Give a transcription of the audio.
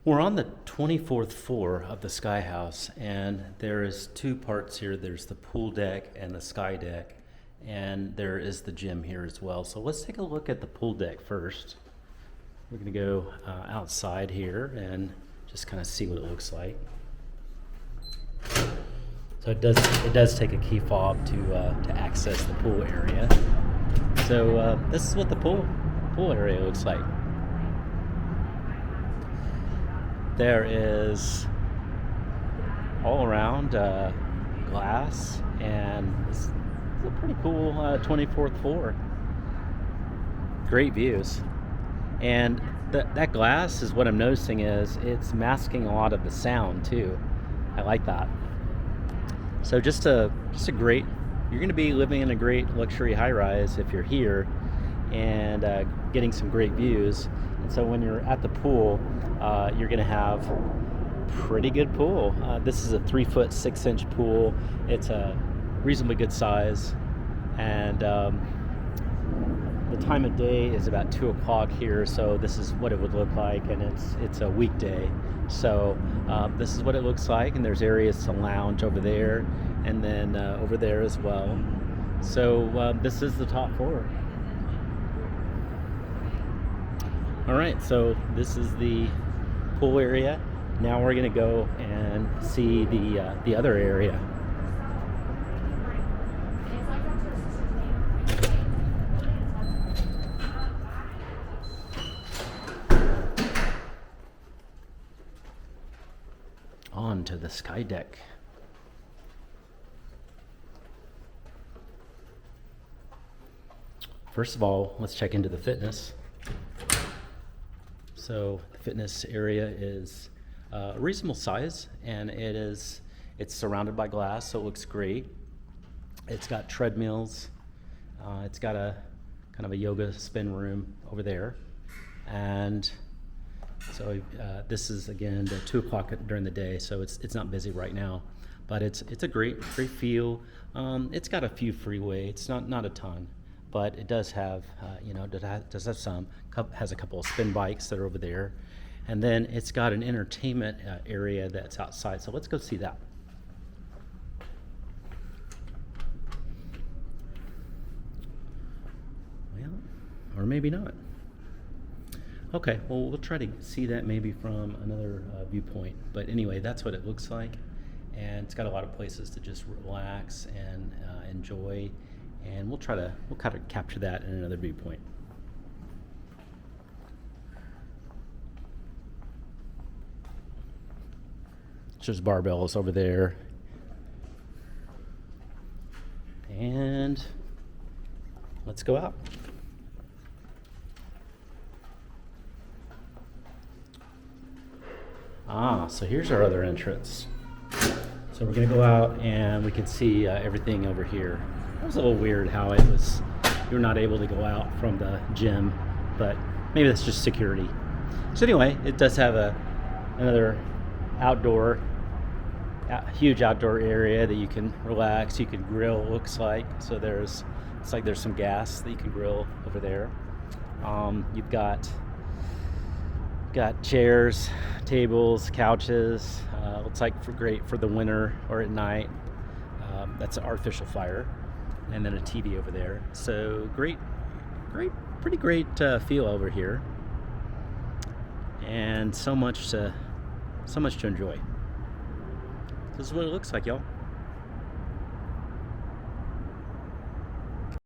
We're on the 24th floor of the Skyhouse, and there is two parts here. There's the pool deck and the sky deck, and there is the gym here as well. So let's take a look at the pool deck first. We're going to go outside here and just kind of see what it looks like. So it does take a key fob to access the pool area. So this is what the pool area looks like. There is all around glass, and it's a pretty cool 24th floor. Great views. And that glass is what I'm noticing is it's masking a lot of the sound too. I like that. So just a great, you're going to be living in a great luxury high-rise if you're here and getting some great views. And so when you're at the pool, you're going to have pretty good pool. This is a 3-foot 6-inch pool. It's a reasonably good size, and the time of day is about 2 o'clock here. So this is what it would look like, and it's a weekday. So this is what it looks like, and there's areas to lounge over there, and then over there as well. So this is the top floor. All right, so this is the pool area. Now we're gonna go and see the other area. On to the sky deck. First of all, let's check into the fitness. So the fitness area is a reasonable size, and it's surrounded by glass, so it looks great. It's got treadmills. It's got a kind of a yoga spin room over there, and so this is again at 2 o'clock during the day, so it's not busy right now, but it's a great feel. It's got a few free weights, not a ton, but it does have does have some. Has a couple of spin bikes that are over there, and then it's got an entertainment area that's outside. So let's go see that. Well, or maybe not. Okay, well, we'll try to see that maybe from another viewpoint. But anyway, that's what it looks like. And it's got a lot of places to just relax and enjoy. And we'll kind of capture that in another viewpoint. There's barbells over there. And let's go out. So here's our other entrance. So we're gonna go out and we can see everything over here. It was a little weird how you were not able to go out from the gym, but maybe that's just security. So anyway, it does have another huge outdoor area that you can relax. You can grill, it looks like. So there's some gas that you can grill over there. You've got chairs, tables, couches. Looks like great for the winter or at night. That's an artificial fire, and then a TV over there. So pretty great feel over here, and so much to enjoy. This is what it looks like, y'all.